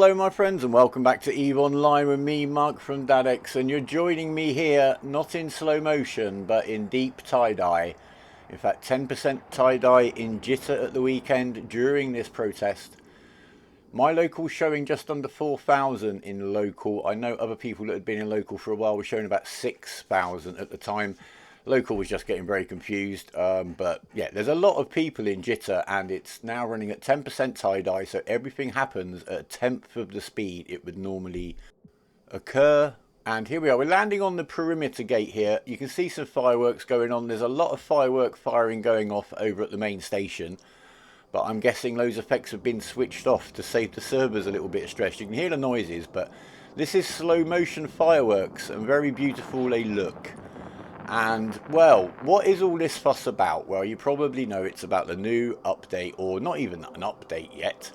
Hello my friends and welcome back to EVE Online with me, Mark from Dadex, and you're joining me here not in slow motion but in deep tie-dye. In fact 10% tie-dye in Jita at the weekend during this protest. My local showing just under 4,000 in local. I know other people that had been in local for a while were showing about 6,000 at the time. Local was just getting very confused, but yeah, there's a lot of people in Jita and it's now running at 10% tie-dye, so everything happens at a tenth of the speed it would normally occur. And here we are, we're landing on the perimeter gate here. You can see some fireworks going on. There's a lot of firework firing going off over at the main station, but I'm guessing those effects have been switched off to save the servers a little bit of stress. You can hear the noises, but this is slow motion fireworks and very beautiful they look. And, well, what is all this fuss about? Well, you probably know it's about the new update, or not even an update yet.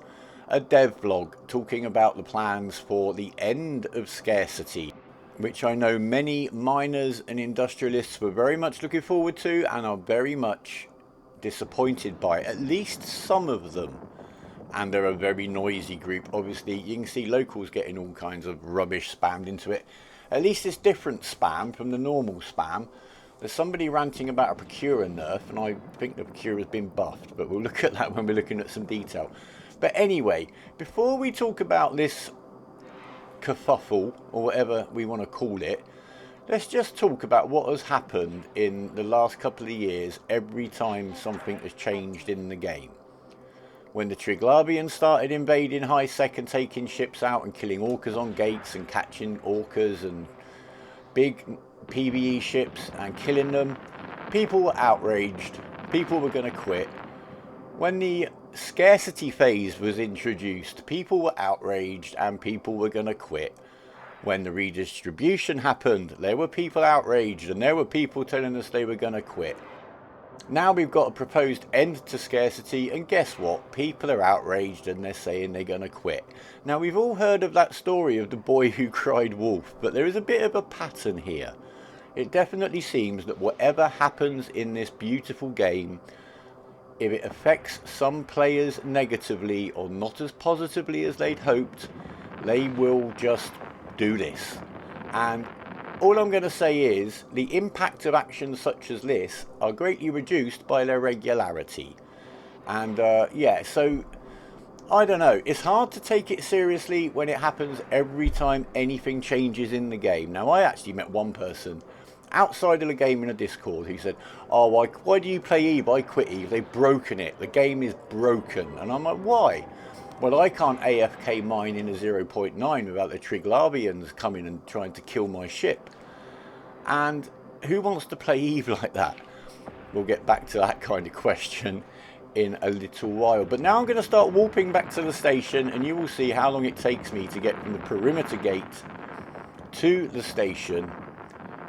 A dev vlog talking about the plans for the end of scarcity, which I know many miners and industrialists were very much looking forward to and are very much disappointed by, at least some of them. And they're a very noisy group. Obviously, you can see locals getting all kinds of rubbish spammed into it. At least it's different spam from the normal spam. There's somebody ranting about a Procurer nerf, and I think the Procurer's been buffed, but we'll look at that when we're looking at some detail. But anyway, before we talk about this kerfuffle, or whatever we want to call it, let's just talk about what has happened in the last couple of years every time something has changed in the game. When the Triglavians started invading high sec and taking ships out and killing orcas on gates and catching orcas and big PvE ships and killing them, people were outraged, people were going to quit. When the scarcity phase was introduced, people were outraged and people were going to quit. When the redistribution happened, there were people outraged and there were people telling us they were going to quit. Now we've got a proposed end to scarcity, and guess what? People are outraged and they're saying they're going to quit. Now we've all heard of that story of the boy who cried wolf, but there is a bit of a pattern here. It definitely seems that whatever happens in this beautiful game, if it affects some players negatively or not as positively as they'd hoped, they will just do this. And all I'm going to say is the impact of actions such as this are greatly reduced by their regularity. And yeah, so I don't know. It's hard to take it seriously when it happens every time anything changes in the game. Now, I actually met one person outside of the game in a Discord who said, oh, why do you play EVE? I quit EVE. They've broken it. The game is broken. And I'm like, why? Well, I can't AFK mine in a 0.9 without the Triglavians coming and trying to kill my ship. And who wants to play EVE like that? We'll get back to that kind of question in a little while. But now I'm going to start warping back to the station and you will see how long it takes me to get from the perimeter gate to the station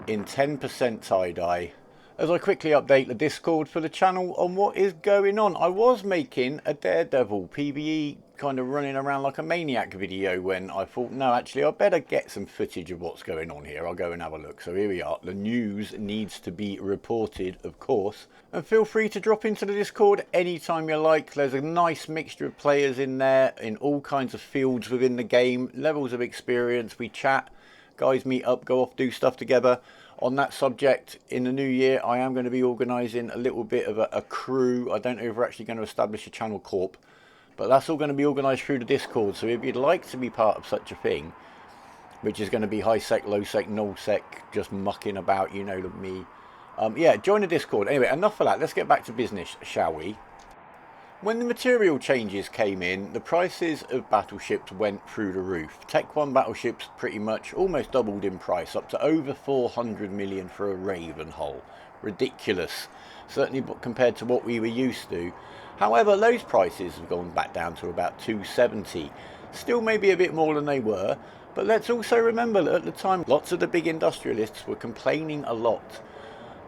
in 10% tie-dye, as I quickly update the Discord for the channel on what is going on. I was making a Daredevil PvE kind of running around like a maniac video when I thought, no, actually I better get some footage of what's going on here. I'll go and have a look. So here we are. The news needs to be reported, of course. And feel free to drop into the Discord anytime you like. There's a nice mixture of players in there in all kinds of fields within the game, levels of experience. We chat, guys meet up, go off, do stuff together. On that subject, in the new year, I am going to be organising a little bit of a crew. I don't know if we're actually going to establish a channel corp, but that's all going to be organised through the Discord. So if you'd like to be part of such a thing, which is going to be high sec, low sec, null sec, just mucking about, you know me. Yeah, join the Discord. Anyway, enough of that. Let's get back to business, shall we? When the material changes came in, the prices of battleships went through the roof. Tech 1 battleships pretty much almost doubled in price, up to over 400 million for a Raven hull. Ridiculous, certainly compared to what we were used to. However, those prices have gone back down to about 270. Still maybe a bit more than they were, but let's also remember that at the time, lots of the big industrialists were complaining a lot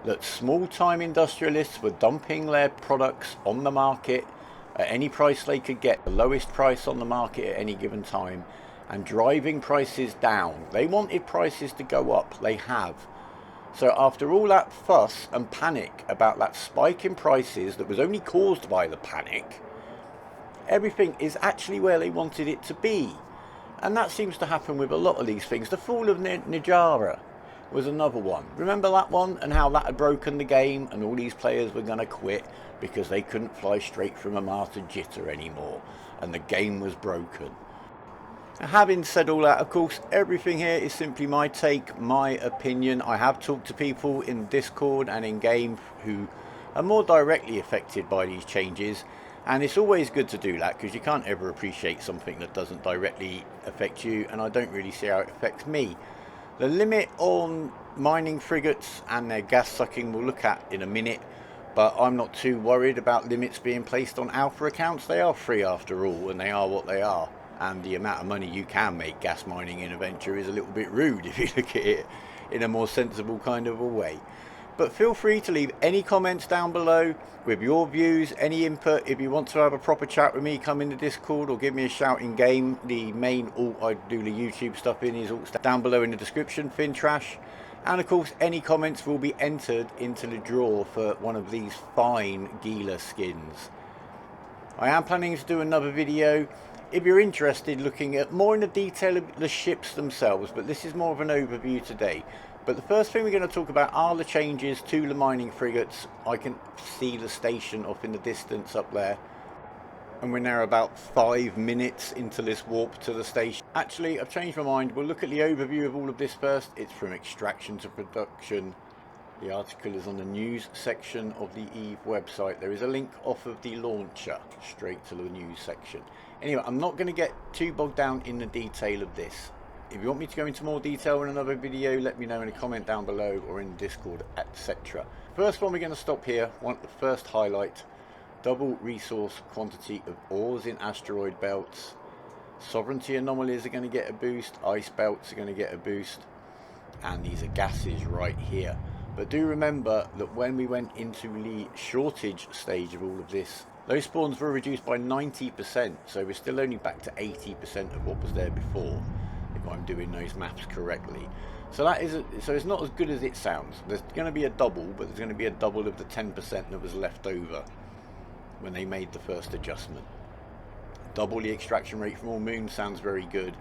that small-time industrialists were dumping their products on the market at any price they could get, the lowest price on the market at any given time, and driving prices down. They wanted prices to go up. They have. So after all that fuss and panic about that spike in prices that was only caused by the panic, everything is actually where they wanted it to be. And that seems to happen with a lot of these things. The fall of Nijara was another one. Remember that one, and how that had broken the game and all these players were going to quit because they couldn't fly straight from Amar to Jita anymore and the game was broken. Now, having said all that, of course, everything here is simply my take, my opinion. I have talked to people in Discord and in game who are more directly affected by these changes, and it's always good to do that because you can't ever appreciate something that doesn't directly affect you, and I don't really see how it affects me. The limit on mining frigates and their gas sucking we'll look at in a minute, but I'm not too worried about limits being placed on alpha accounts. They are free after all, and they are what they are. And the amount of money you can make gas mining in a venture is a little bit rude if you look at it in a more sensible kind of a way. But feel free to leave any comments down below with your views, any input. If you want to have a proper chat with me, come in the Discord or give me a shout in game. The main alt I do the YouTube stuff in is alt down below in the description, ThinTrash. And of course, any comments will be entered into the draw for one of these fine Gila skins. I am planning to do another video, if you're interested, looking at more in the detail of the ships themselves, but this is more of an overview today. But the first thing we're going to talk about are the changes to the mining frigates. I can see the station off in the distance up there, and we're now about 5 minutes into this warp to the station. Actually, I've changed my mind. We'll look at the overview of all of this first. It's from extraction to production. The article is on the news section of the EVE website. There is a link off of the launcher straight to the news section. Anyway, I'm not going to get too bogged down in the detail of this. If you want me to go into more detail in another video, let me know in a comment down below or in Discord, etc. First one, we're going to stop here. Want the first highlight: double resource quantity of ores in asteroid belts. Sovereignty anomalies are going to get a boost. Ice belts are going to get a boost. And these are gases right here. But do remember that when we went into the shortage stage of all of this, those spawns were reduced by 90%, so we're still only back to 80% of what was there before, if I'm doing those maths correctly. So that is so it's not as good as it sounds. There's going to be a double, but there's going to be a double of the 10% that was left over when they made the first adjustment. Double the extraction rate from all moons sounds very good,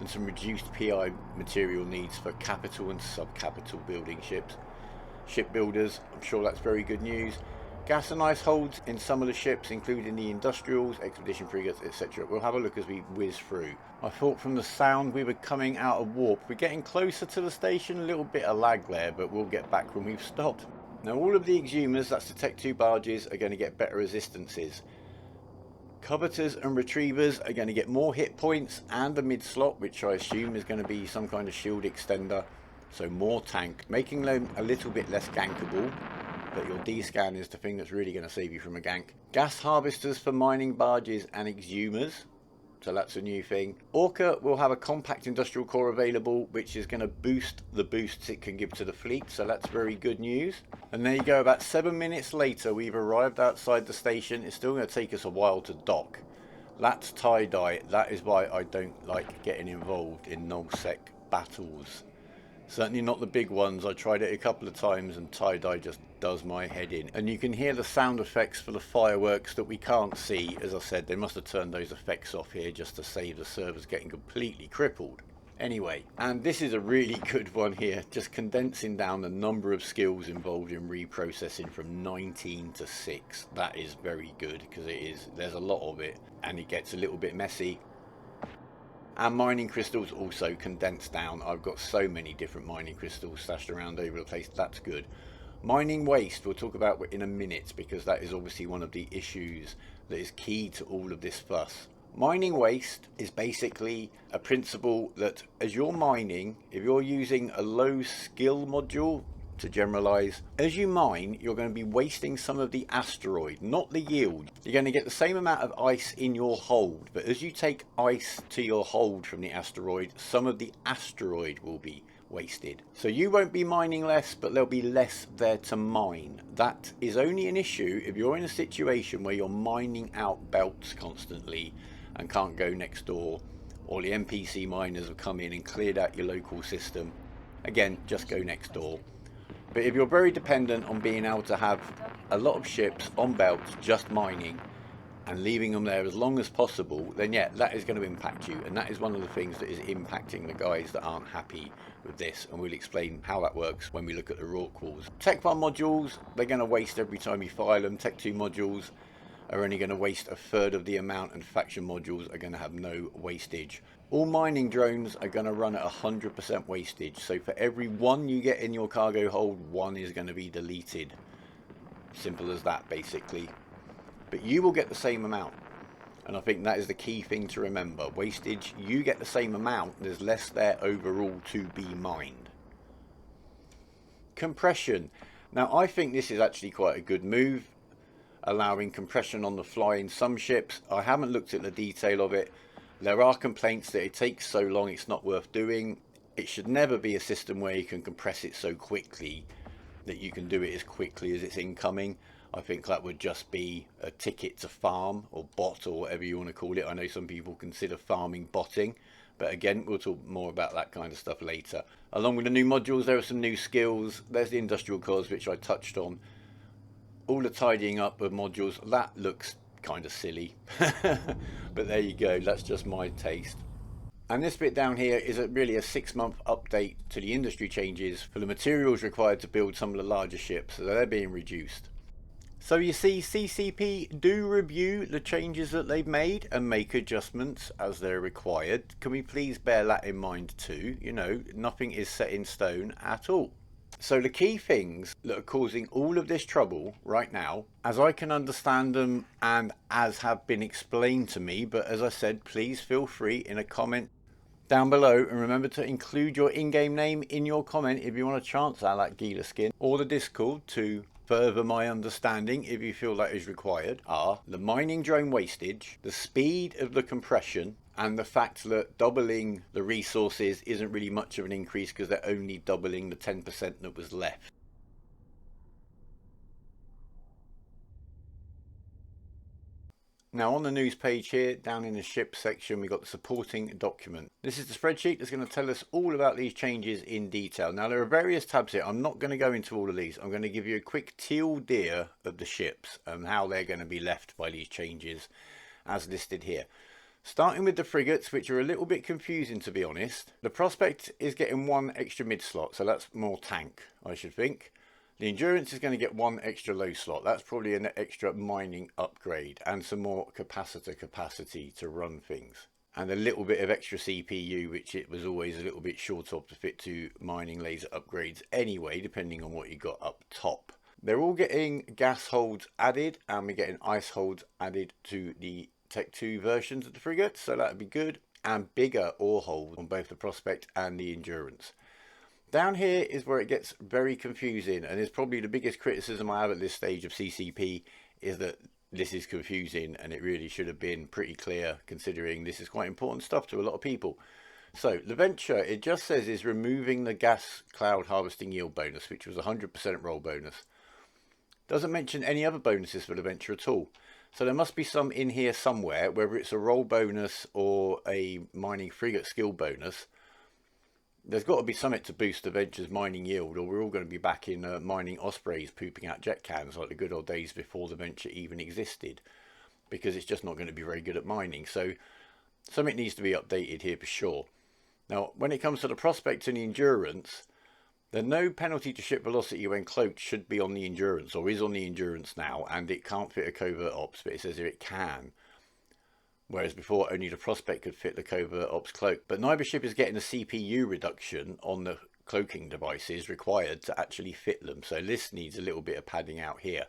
and some reduced PI material needs for capital and sub-capital building ships. Shipbuilders, I'm sure that's very good news. Gas and ice holds in some of the ships, including the industrials, expedition frigates, etc. We'll have a look as we whiz through. I thought from the sound we were coming out of warp. We're getting closer to the station, a little bit of lag there, but we'll get back when we've stopped. Now all of the exhumers, that's the Tech 2 barges, are going to get better resistances. Covetors and retrievers are going to get more hit points and a mid slot, which I assume is going to be some kind of shield extender. So more tank, making them a little bit less gankable, but your D-scan is the thing that's really going to save you from a gank. Gas harvesters for mining barges and exhumers, so that's a new thing. Orca will have a compact industrial core available, which is going to boost the boosts it can give to the fleet, so that's very good news. And there you go, about 7 minutes later we've arrived outside the station. It's still going to take us a while to dock. That's tie-dye. That is why I don't like getting involved in nullsec battles. Certainly not the big ones. I tried it a couple of times and tie-dye just does my head in. And you can hear the sound effects for the fireworks that we can't see. As I said, they must have turned those effects off here just to save the servers getting completely crippled. Anyway, and this is a really good one here, just condensing down the number of skills involved in reprocessing from 19 to 6. That is very good because there's a lot of it and it gets a little bit messy. And mining crystals also condensed down. I've got so many different mining crystals stashed around over the place. That's good. Mining waste we'll talk about in a minute, because that is obviously one of the issues that is key to all of this fuss. Mining waste is basically a principle that as you're mining, if you're using a low skill module, to generalize, as you mine you're going to be wasting some of the asteroid, not the yield. You're going to get the same amount of ice in your hold, but as you take ice to your hold from the asteroid, some of the asteroid will be wasted. So you won't be mining less, but there'll be less there to mine. That is only an issue if you're in a situation where you're mining out belts constantly and can't go next door, or the NPC miners have come in and cleared out your local system. Again, just go next door. But if you're very dependent on being able to have a lot of ships on belts just mining, and leaving them there as long as possible, then yeah, that is going to impact you. And that is one of the things that is impacting the guys that aren't happy with this. And we'll explain how that works when we look at the raw calls. Tech 1 modules, they're going to waste every time you file them. Tech 2 modules are only going to waste a third of the amount, and faction modules are going to have no wastage. All mining drones are going to run at 100% wastage. So for every one you get in your cargo hold, one is going to be deleted. Simple as that, basically. But you will get the same amount, and I think that is the key thing to remember. Wastage, you get the same amount, there's less there overall to be mined. Compression. Now I think this is actually quite a good move, allowing compression on the fly in some ships. I haven't looked at the detail of it. There are complaints that it takes so long it's not worth doing. It should never be a system where you can compress it so quickly that you can do it as quickly as it's incoming. I think that would just be a ticket to farm, or bot, or whatever you want to call it. I know some people consider farming botting, but again, we'll talk more about that kind of stuff later. Along with the new modules, there are some new skills. There's the industrial cores, which I touched on. All the tidying up of modules, that looks kind of silly. But there you go, that's just my taste. And this bit down here is really a 6-month update to the industry changes for the materials required to build some of the larger ships, so they're being reduced. So you see, CCP do review the changes that they've made and make adjustments as they're required. Can we please bear that in mind too? You know, nothing is set in stone at all. So the key things that are causing all of this trouble right now, as I can understand them and as have been explained to me, but as I said, please feel free in a comment down below, and remember to include your in-game name in your comment if you want a chance at that Gila skin, or the Discord to further my understanding if you feel that is required, are the mining drone wastage, the speed of the compression, and the fact that doubling the resources isn't really much of an increase because they're only doubling the 10% that was left. Now on the news page here, down in the ship section, we've got the supporting document. This is the spreadsheet that's going to tell us all about these changes in detail. Now there are various tabs here. I'm not going to go into all of these. I'm going to give you a quick idea of the ships and how they're going to be left by these changes as listed here. Starting with the frigates, which are a little bit confusing to be honest. The Prospect is getting one extra mid slot, so that's more tank, I should think. The Endurance is going to get one extra low slot. That's probably an extra mining upgrade and some more capacitor capacity to run things. And a little bit of extra CPU, which it was always a little bit short of to fit to mining laser upgrades anyway, depending on what you got up top. They're all getting gas holds added, and we're getting ice holds added to the Tech 2 versions of the frigate, so that would be good. And bigger ore holds on both the Prospect and the Endurance. Down here is where it gets very confusing, and it's probably the biggest criticism I have at this stage of CCP is that this is confusing, and it really should have been pretty clear considering this is quite important stuff to a lot of people. So the Venture, it just says is removing the gas cloud harvesting yield bonus, which was 100% roll bonus. Doesn't mention any other bonuses for the Venture at all. So there must be some in here somewhere, whether it's a roll bonus or a mining frigate skill bonus. There's got to be something to boost the Venture's mining yield, or we're all going to be back in mining Ospreys pooping out jet cans like the good old days before the Venture even existed, because it's just not going to be very good at mining. So something needs to be updated here for sure. Now when it comes to the Prospect and the Endurance, the no penalty to ship velocity when cloaked should be on the Endurance, or is on the Endurance now, and it can't fit a covert ops, but it says here it can. Whereas before only the Prospect could fit the covert ops cloak. But neither ship is getting a CPU reduction on the cloaking devices required to actually fit them. So this needs a little bit of padding out here.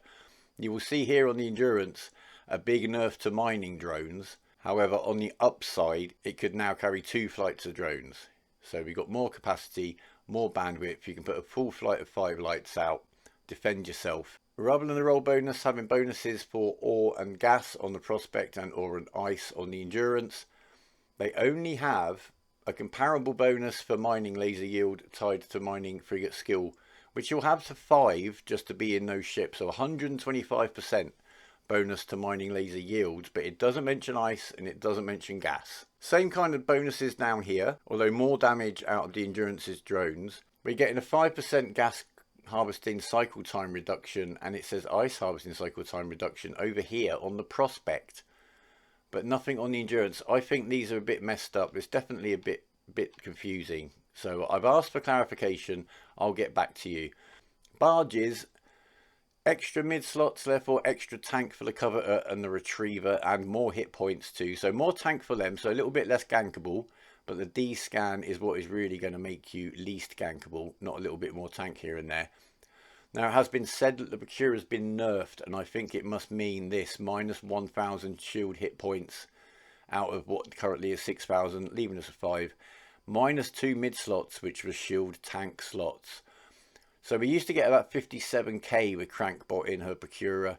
You will see here on the Endurance a big nerf to mining drones. However, on the upside, it could now carry 2 flights of drones. So we've got more capacity, more bandwidth. You can put a full flight of 5 lights out, defend yourself. Rather than the roll bonus having bonuses for ore and gas on the Prospect and ore and ice on the Endurance, they only have a comparable bonus for mining laser yield tied to mining frigate skill, which you'll have to 5 just to be in those ships. So 125% bonus to mining laser yields, but it doesn't mention ice and it doesn't mention gas. Same kind of bonuses down here, although more damage out of the Endurance's drones. We're getting a 5% gas harvesting cycle time reduction, and it says ice harvesting cycle time reduction over here on the prospect, but nothing on the endurance. I think these are a bit messed up. It's definitely a bit confusing. So I've asked for clarification. I'll get back to you. Barges, extra mid slots, therefore extra tank for the coveter and the retriever, and more hit points too. So more tank for them, so a little bit less gankable. But the D scan is what is really going to make you least gankable, not a little bit more tank here and there. Now, it has been said that the Procure has been nerfed, and I think it must mean this: minus 1,000 shield hit points out of what currently is 6,000, leaving us a 5. Minus 2 mid slots, which was shield tank slots. So we used to get about 57k with Crankbot in her Procurer.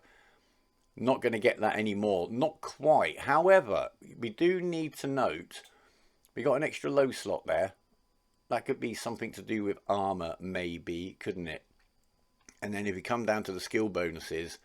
Not going to get that anymore. Not quite. However, we do need to note we got an extra low slot there. That could be something to do with armor, maybe, couldn't it? And then if you come down to the skill bonuses,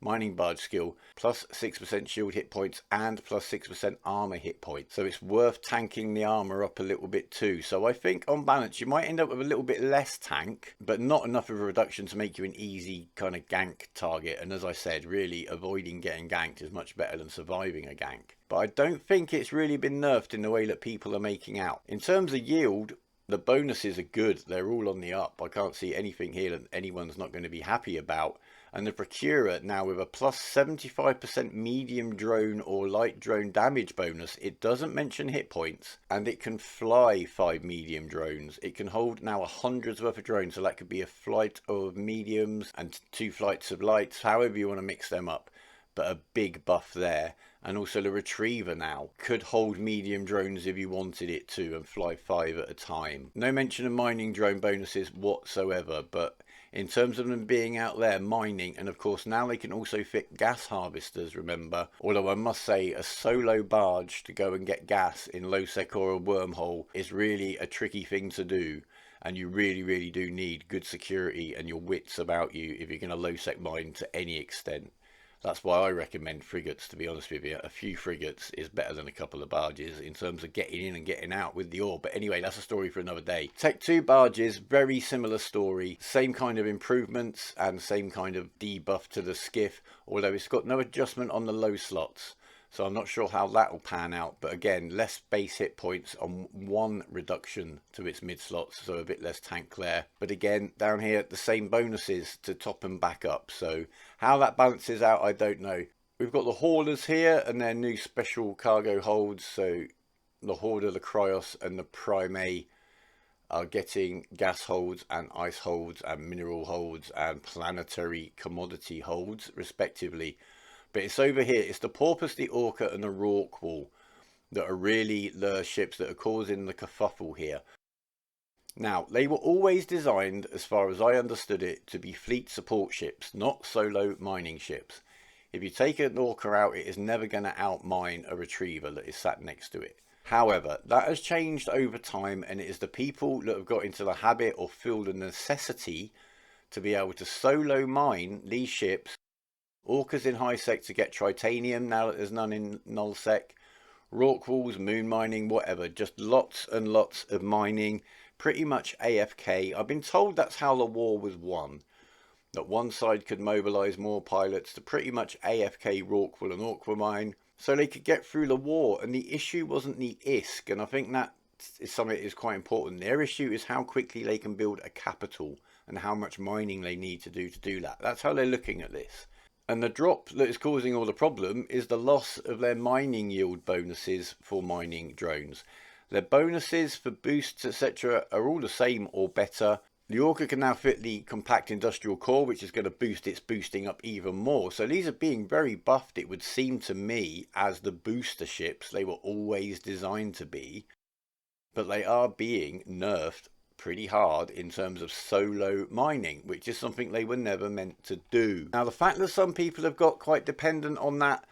mining barge skill, plus 6% shield hit points and plus 6% armor hit points. So it's worth tanking the armor up a little bit too. So I think on balance, you might end up with a little bit less tank, but not enough of a reduction to make you an easy kind of gank target. And as I said, really avoiding getting ganked is much better than surviving a gank. But I don't think it's really been nerfed in the way that people are making out. In terms of yield, the bonuses are good. They're all on the up. I can't see anything here that anyone's not going to be happy about. And the Procurer now with a plus 75% medium drone or light drone damage bonus. It doesn't mention hit points, and it can fly 5 medium drones. It can hold now 100's worth of drones, so that could be a flight of mediums and 2 flights of lights, however you want to mix them up. But a big buff there. And also the Retriever now could hold medium drones if you wanted it to, and fly 5 at a time. No mention of mining drone bonuses whatsoever, but in terms of them being out there mining, and of course now they can also fit gas harvesters, remember. Although I must say, a solo barge to go and get gas in low sec or a wormhole is really a tricky thing to do. And you really do need good security and your wits about you if you're going to low sec mine to any extent. That's why I recommend frigates, to be honest with you. A few frigates is better than a couple of barges in terms of getting in and getting out with the ore. But anyway, that's a story for another day. Tech 2 barges, very similar story. Same kind of improvements and same kind of debuff to the skiff, although it's got no adjustment on the low slots. So I'm not sure how that will pan out. But again, less base hit points on 1 reduction to its mid slots, so a bit less tank there. But again, down here, the same bonuses to top and back up. So how that balances out, I don't know. We've got the haulers here and their new special cargo holds. So the Hoarder, the Cryos and the Prime A are getting gas holds and ice holds and mineral holds and planetary commodity holds, respectively. But it's over here, it's the Porpoise, the Orca and the Rorqual that are really the ships that are causing the kerfuffle here. Now, they were always designed, as far as I understood it, to be fleet support ships, not solo mining ships. If you take an Orca out, it is never going to outmine a Retriever that is sat next to it. However, that has changed over time, and it is the people that have got into the habit or feel the necessity to be able to solo mine these ships. Orcas in high sec to get tritanium now that there's none in null sec. Rorquals, moon mining, whatever. Just lots and lots of mining. Pretty much AFK. I've been told that's how the war was won. That one side could mobilise more pilots to pretty much AFK Rorqual and Orca mine so they could get through the war. And the issue wasn't the ISK, and I think that is something that is quite important. Their issue is how quickly they can build a capital and how much mining they need to do that. That's how they're looking at this. And the drop that is causing all the problem is the loss of their mining yield bonuses for mining drones. Their bonuses for boosts, etc. are all the same or better. The Orca can now fit the compact industrial core, which is going to boost its boosting up even more. So these are being very buffed, it would seem to me, as the booster ships they were always designed to be. But they are being nerfed pretty hard in terms of solo mining, which is something they were never meant to do. Now, the fact that some people have got quite dependent on that,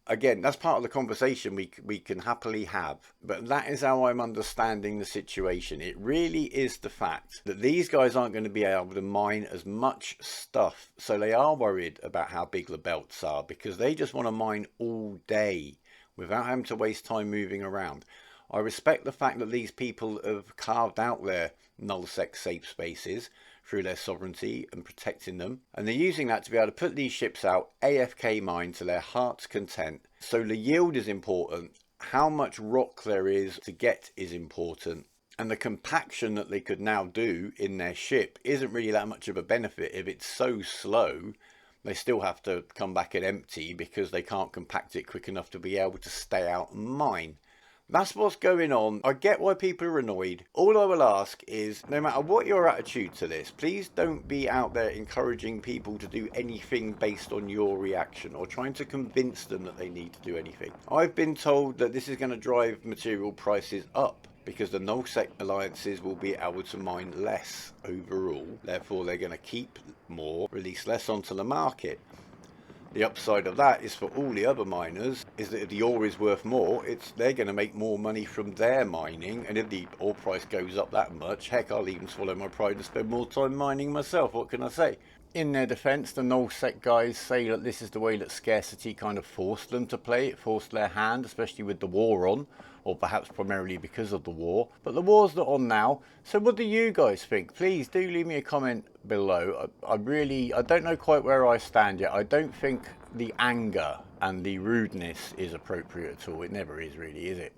again, that's part of the conversation we can happily have. But that is how I'm understanding the situation. It really is the fact that these guys aren't going to be able to mine as much stuff. So they are worried about how big the belts are, because they just want to mine all day without having to waste time moving around. I respect the fact that these people have carved out their null sec safe spaces. through their sovereignty and protecting them. And they're using that to be able to put these ships out AFK mine to their heart's content. So the yield is important. How much rock there is to get is important. And the compaction that they could now do in their ship isn't really that much of a benefit if it's so slow. They still have to come back and empty because they can't compact it quick enough to be able to stay out and mine. That's what's going on. I get why people are annoyed. All I will ask is, no matter what your attitude to this, please don't be out there encouraging people to do anything based on your reaction or trying to convince them that they need to do anything. I've been told that this is going to drive material prices up, because the null-sec alliances will be able to mine less overall. Therefore, they're going to keep more, release less onto the market. The upside of that is for all the other miners is that if the ore is worth more, they're going to make more money from their mining. And if the ore price goes up that much, heck, I'll even swallow my pride and spend more time mining myself. What can I say? In their defense, the null-sec guys say that this is the way that scarcity kind of forced them to play. It forced their hand, especially with the war on, or perhaps primarily because of the war. But the war's not on now. So what do you guys think? Please do leave me a comment below. I don't know quite where I stand yet. I don't think the anger and the rudeness is appropriate at all. It never is really, is it?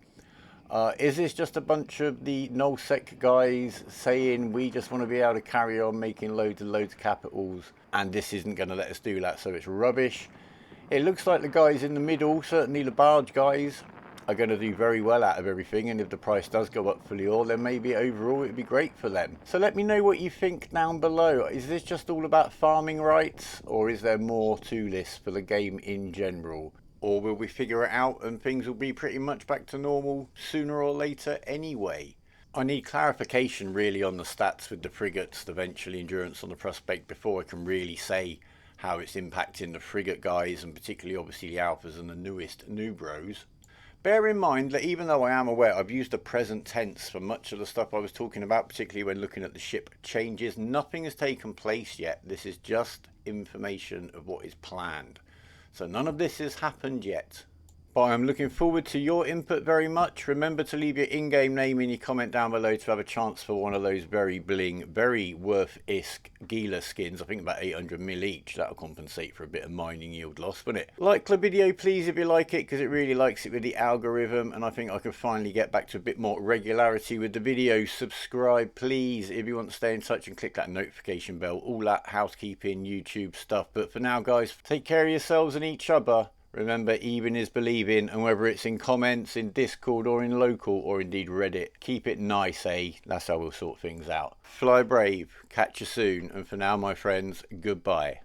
Is this just a bunch of the null-sec guys saying we just want to be able to carry on making loads and loads of capitals and this isn't going to let us do that, so it's rubbish? It looks like the guys in the middle, certainly the barge guys, are going to do very well out of everything, and if the price does go up for the ore, then maybe overall it would be great for them. So let me know what you think down below. Is this just all about farming rights, or is there more to this for the game in general? Or will we figure it out and things will be pretty much back to normal sooner or later anyway? I need clarification really on the stats with the frigates, the eventually endurance on the prospect, before I can really say how it's impacting the frigate guys, and particularly obviously the alphas and the newest new bros. Bear in mind that even though I am aware I've used the present tense for much of the stuff I was talking about, particularly when looking at the ship changes, nothing has taken place yet. This is just information of what is planned. So none of this has happened yet. But I'm looking forward to your input very much. Remember to leave your in-game name in your comment down below to have a chance for one of those very bling, very worth-isk Gila skins. I think about 800 mil each. That'll compensate for a bit of mining yield loss, won't it? Like the video please if you like it, because it really likes it with the algorithm, and I think I can finally get back to a bit more regularity with the videos. Subscribe please if you want to stay in touch, and click that notification bell. All that housekeeping YouTube stuff. But for now guys, take care of yourselves and each other. Remember, even is believing, and whether it's in comments, in Discord, or in local, or indeed Reddit, keep it nice, eh? That's how we'll sort things out. Fly brave, catch you soon, and for now, my friends, goodbye.